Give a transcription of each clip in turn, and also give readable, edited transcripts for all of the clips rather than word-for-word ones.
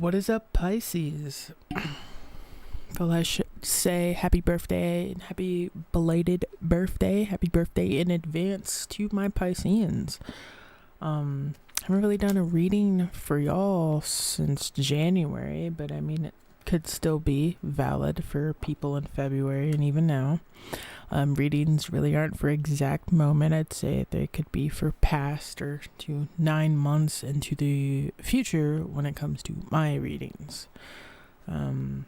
What is up, Pisces? Well, I should say happy birthday and happy belated birthday. Happy birthday in advance to my Pisceans. I haven't really done a reading for y'all since January, but I mean, it could still be valid for people in February and even now. Readings really aren't for exact moment. I'd say they could be for past or to 9 months into the future when it comes to my readings. If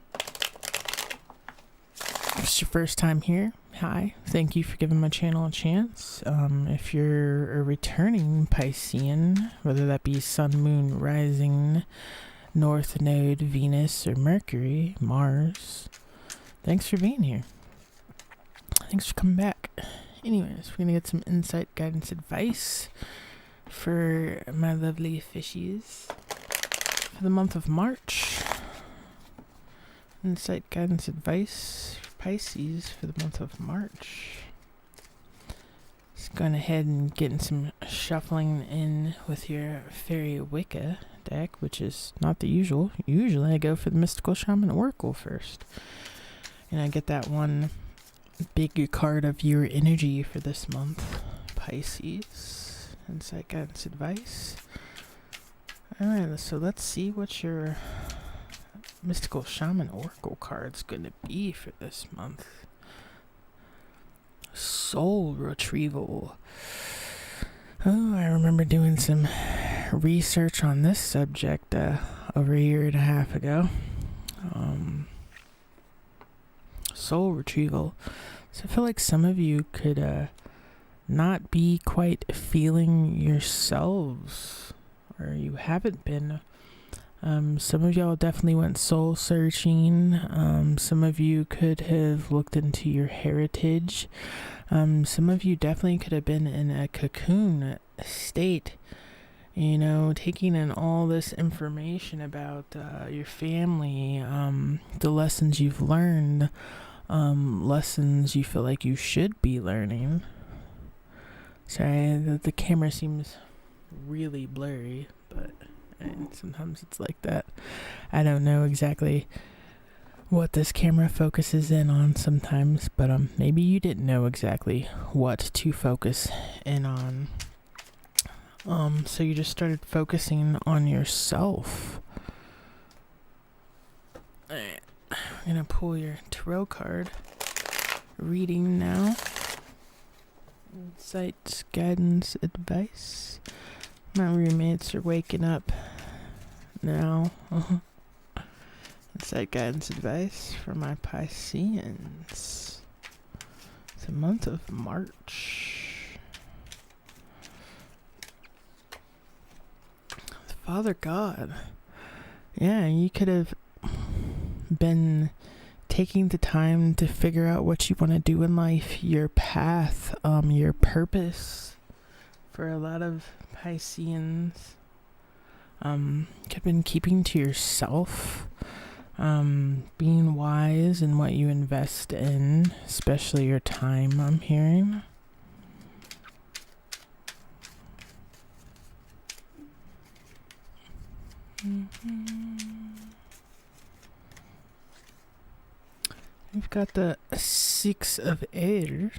it's your first time here, hi. Thank you for giving my channel a chance. If you're a returning Piscean, whether that be Sun, Moon, Rising, North Node, Venus, or Mercury, Mars, thanks for being here. Thanks for coming back. Anyways, we're gonna get some insight, guidance, advice for my lovely fishies for the month of March. Insight, guidance, advice for Pisces for the month of March. Just going ahead and getting some shuffling in with your Fairy Wicca deck, which is not the usual. Usually I go for the Mystical Shaman Oracle first. And I get that one big card of your energy for this month, Pisces. Insight, guidance, advice. Alright, so let's see what your Mystical Shaman Oracle card's going to be for this month. Soul Retrieval. Oh, I remember doing some research on this subject over a year and a half ago. Soul Retrieval. So I feel like some of you could not be quite feeling yourselves, or you haven't been. Some of y'all definitely went soul searching. Some of you could have looked into your heritage. Some of you definitely could have been in a cocoon state, you know, taking in all this information about your family, the lessons you've learned, lessons you feel like you should be learning. Sorry, the camera seems really blurry, but sometimes it's like that. I don't know exactly what this camera focuses in on sometimes, but maybe you didn't know exactly what to focus in on. So you just started focusing on yourself. Alright, I'm gonna pull your tarot card reading now. Insight, guidance, advice. My roommates are waking up now. Insight, guidance, advice for my Pisceans. It's the month of March. Father God. Yeah, you could have been taking the time to figure out what you want to do in life, your path, your purpose. For a lot of Pisceans, could have been keeping to yourself, being wise in what you invest in, especially your time, I'm hearing. We've got the Six of Air.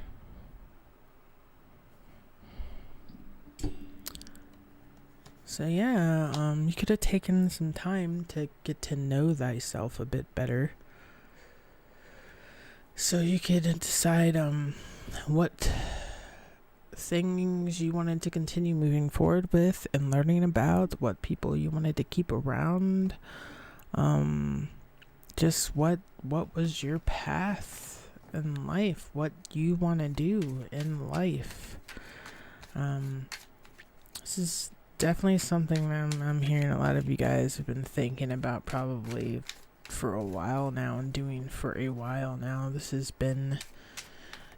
So yeah, you could have taken some time to get to know thyself a bit better. So you could decide what things you wanted to continue moving forward with and learning about, what people you wanted to keep around. Just what was your path in life, what you want to do in life. This is definitely something I'm hearing a lot of you guys have been thinking about probably for a while now and doing for a while now. This has been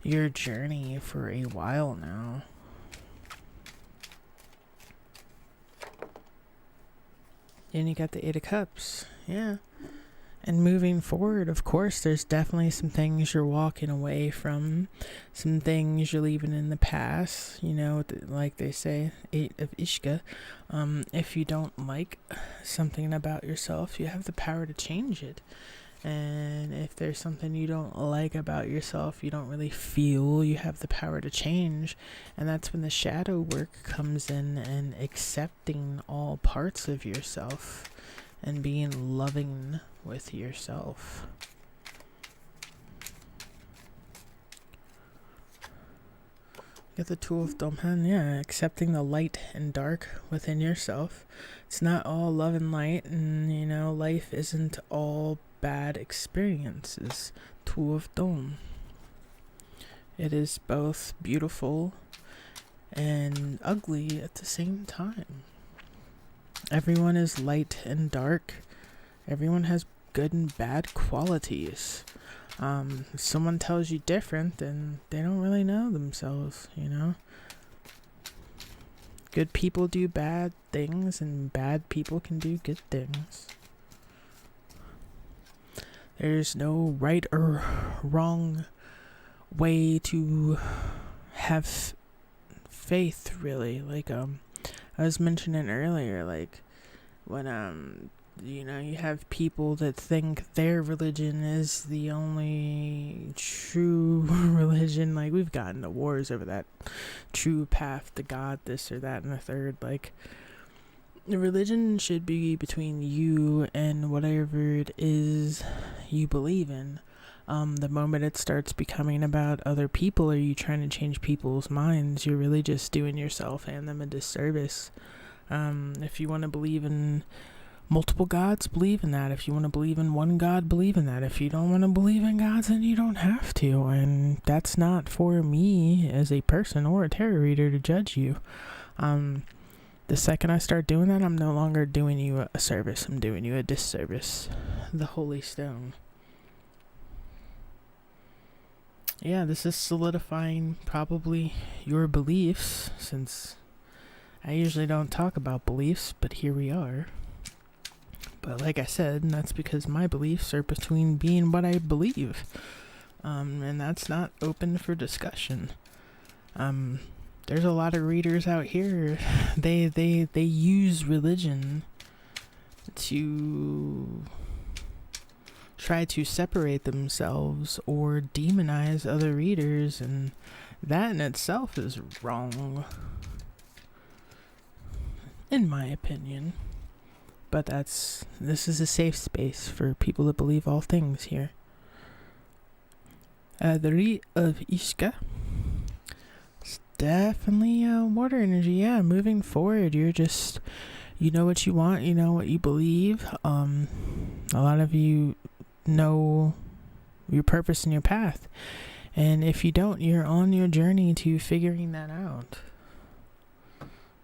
your journey for a while now. And you got the Eight of Cups. Yeah. And moving forward, of course, there's definitely some things you're walking away from, some things you're leaving in the past. Like they say, 8 of Ishka. If you don't like something about yourself, you have the power to change it. And if there's something you don't like about yourself, you don't really feel, you have the power to change. And that's when the shadow work comes in, and accepting all parts of yourself and being loving with yourself. Get the Tool of Domhan, accepting the light and dark within yourself. It's not all love and light, and life isn't all bad experiences. Tool of Dom. It is both beautiful and ugly at the same time. Everyone is light and dark. Everyone has good and bad qualities. If someone tells you different, then they don't really know themselves, Good people do bad things, and bad people can do good things. There's no right or wrong way to have faith, really. Like, I was mentioning earlier, like, when, you have people that think their religion is the only true religion. Like, we've gotten to wars over that true path to God, this or that and the third. Like, the religion should be between you and whatever it is you believe in. The moment it starts becoming about other people, or you trying to change people's minds, you're really just doing yourself and them a disservice. If you want to believe in multiple gods, believe in that. If you want to believe in one God, believe in that. If you don't want to believe in gods, then you don't have to. And that's not for me as a person or a tarot reader to judge you. The second I start doing that, I'm no longer doing you a service. I'm doing you a disservice. The Holy Stone. Yeah, this is solidifying probably your beliefs, since I usually don't talk about beliefs, but here we are. But like I said, that's because my beliefs are between being what I believe. And that's not open for discussion. There's a lot of readers out here, they use religion to try to separate themselves or demonize other readers, and that in itself is wrong, in my opinion. But this is a safe space for people that believe all things here. The 3 of Ishka. It's definitely water energy. Yeah, moving forward, you're just, you know what you want, you know what you believe. A lot of you know your purpose and your path. And if you don't, you're on your journey to figuring that out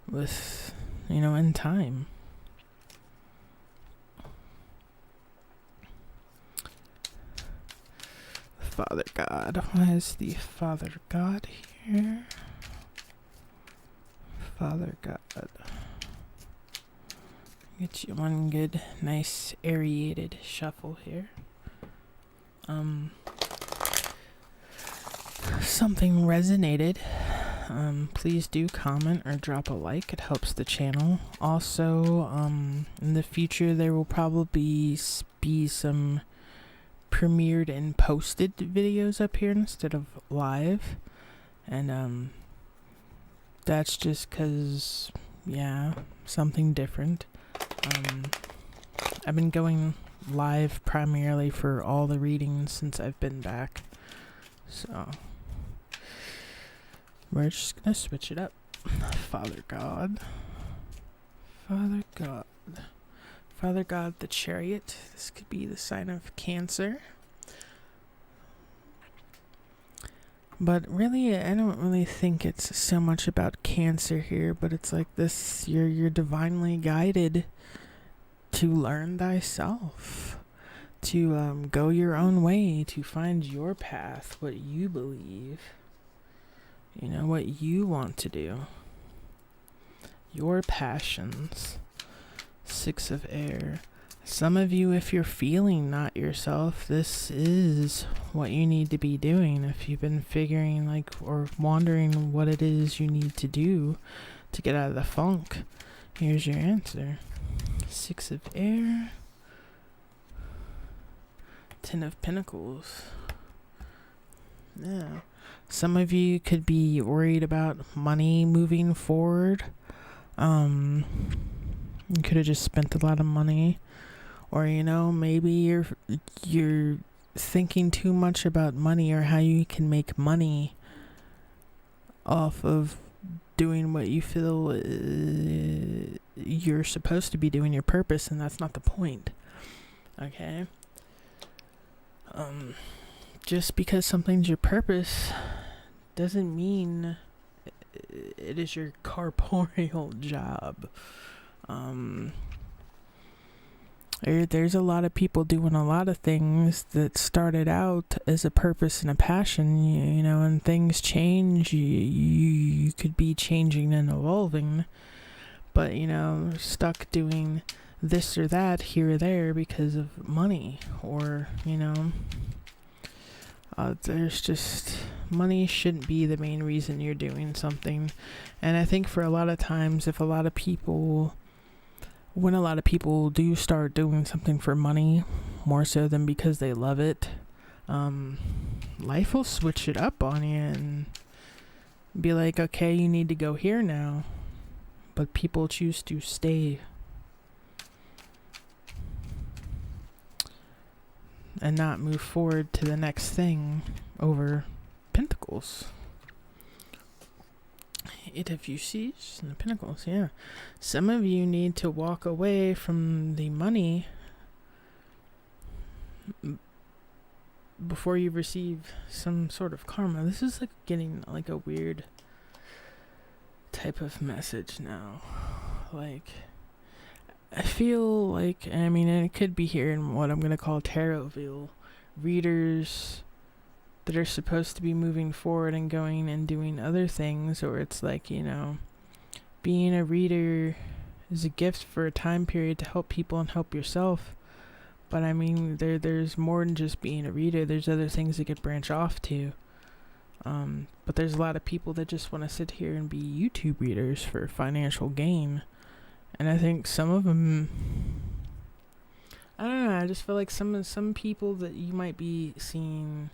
with, in time. Father God. Why is the Father God here? Father God. Get you one good, nice, aerated shuffle here. Something resonated. Please do comment or drop a like. It helps the channel. Also, in the future, there will probably be some premiered and posted videos up here instead of live, and that's just because something different. I've been going live primarily for all the readings since I've been back, so we're just gonna switch it up. Father God, Father God, Father God, the Chariot. This could be the sign of Cancer. But really, I don't really think it's so much about Cancer here, but it's like this, you're divinely guided to learn thyself, to go your own way, to find your path, what you believe, what you want to do, your passions. 6 of Air. Some of you, if you're feeling not yourself, this is what you need to be doing. If you've been figuring or wondering what it is you need to do to get out of the funk, here's your answer. 6 of Air, 10 of Pentacles. Yeah. Some of you could be worried about money moving forward. You could have just spent a lot of money. Or, maybe you're thinking too much about money or how you can make money off of doing what you feel you're supposed to be doing, your purpose, and that's not the point. Okay? Just because something's your purpose doesn't mean it is your corporeal job. There's a lot of people doing a lot of things that started out as a purpose and a passion, and things change. You could be changing and evolving, but, stuck doing this or that here or there because of money, or, there's just, money shouldn't be the main reason you're doing something. And I think for a lot of times, when a lot of people do start doing something for money, more so than because they love it, life will switch it up on you and be like, okay, you need to go here now. But people choose to stay and not move forward to the next thing over Pentacles. 8 of Fuchsias and the Pentacles, yeah. Some of you need to walk away from the money before you receive some sort of karma. This is getting a weird type of message now. I feel and it could be here in what I'm going to call Tarotville. Readers that are supposed to be moving forward and going and doing other things, or it's being a reader is a gift for a time period to help people and help yourself. But there's more than just being a reader. There's other things that could branch off to. But there's a lot of people that just want to sit here and be YouTube readers for financial gain. And I think some of them, I don't know, I just feel like some people that you might be seeing,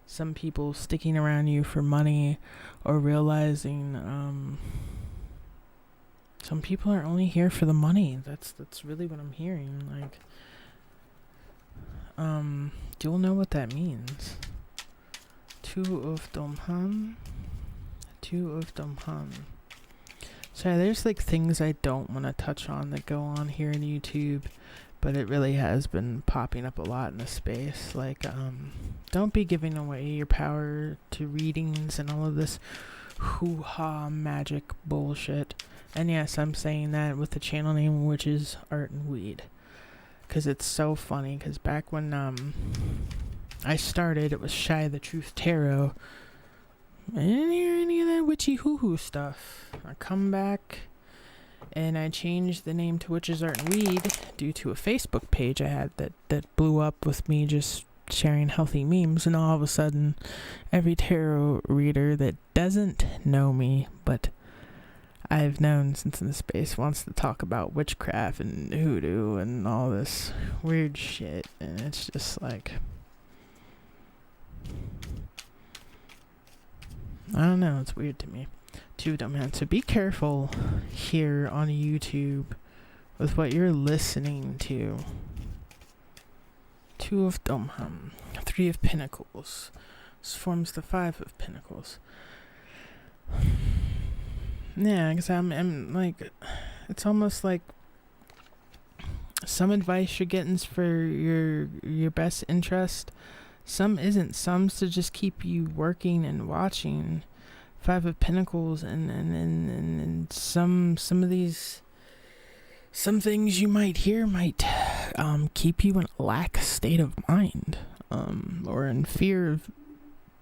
some people sticking around you for money, or realizing some people are only here for the money. That's really what I'm hearing. You'll know what that means. 2 of Domhan. 2 of Domhan. So there's things I don't want to touch on that go on here in YouTube, but it really has been popping up a lot in the space. Don't be giving away your power to readings and all of this hoo-ha magic bullshit. And yes, I'm saying that with the channel name, which is Art and Weed, because it's so funny. Because back when I started, it was Shy the Truth Tarot. I didn't hear any of that witchy hoo-hoo stuff. I come back and I changed the name to Witches Art and Weed due to a Facebook page I had that blew up with me just sharing healthy memes, and all of a sudden every tarot reader that doesn't know me but I've known since in the space wants to talk about witchcraft and hoodoo and all this weird shit, and it's just I don't know, it's weird to me. 2 of Domhan. So be careful here on YouTube with what you're listening to. 2 of Domhan. 3 of Pentacles. This forms the 5 of Pentacles. Yeah, because I'm it's almost like some advice you're getting's for your best interest. Some isn't. Some's to just keep you working and watching. 5 of Pentacles, and some of these, some things you might hear might keep you in a lack state of mind, or in fear of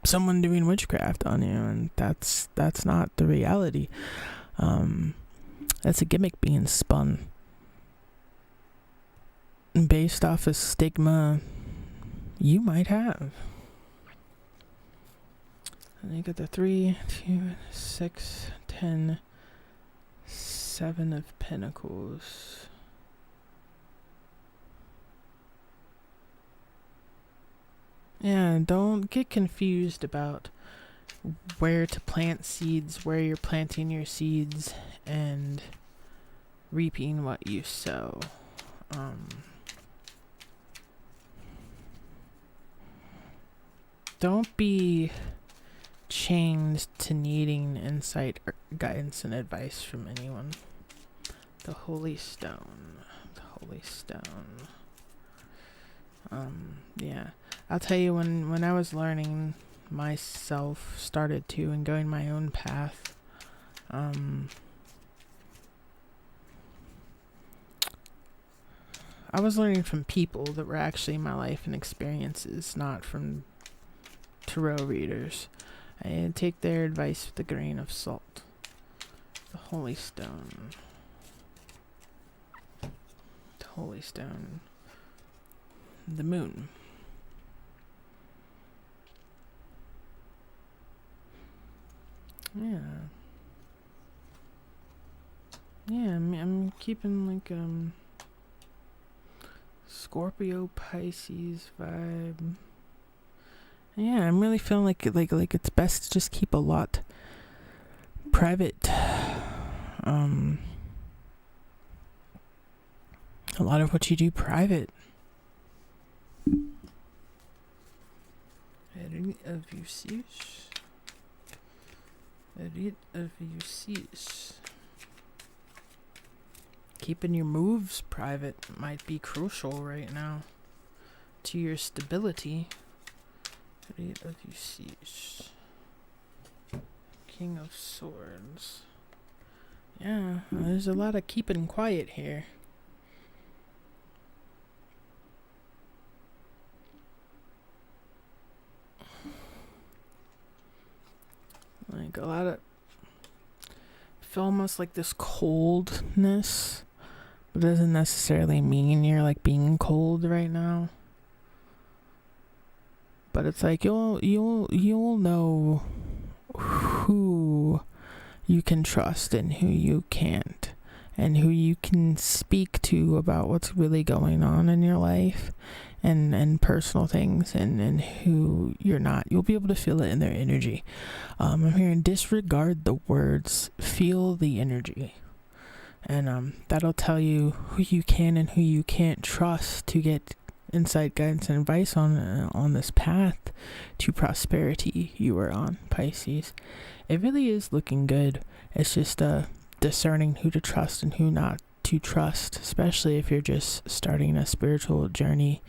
someone doing witchcraft on you, and that's not the reality. That's a gimmick being spun. based off a stigma you might have. And you got the 3, 2, 6, 10, 7 of Pentacles. Yeah, don't get confused about where to plant seeds, where you're planting your seeds, and reaping what you sow. Don't be chained to needing insight or guidance and advice from anyone. The Holy Stone. The Holy Stone. Yeah. I'll tell you, when I was learning myself, started to, and going my own path, I was learning from people that were actually in my life and experiences, not from tarot readers. I take their advice with a grain of salt. The Holy Stone. The Holy Stone. The Moon. Yeah. Yeah, I'm keeping like Scorpio Pisces vibe. Yeah, I'm really feeling like it's best to just keep a lot private. A lot of what you do private. Rite of Usage. Rite of Usage. Keeping your moves private might be crucial right now to your stability. Rite of Usage. King of Swords. Yeah, there's a lot of keeping quiet here. Like a lot of, feel almost like this coldness, but it doesn't necessarily mean you're like being cold right now. But it's like you'll know who you can trust and who you can't, and who you can speak to about what's really going on in your life, and personal things, and who you're not. You'll be able to feel it in their energy. I'm hearing disregard the words, feel the energy. And that'll tell you who you can and who you can't trust to get insight, guidance, and advice on this path to prosperity you are on, Pisces. It really is looking good. It's just discerning who to trust and who not to trust, especially if you're just starting a spiritual journey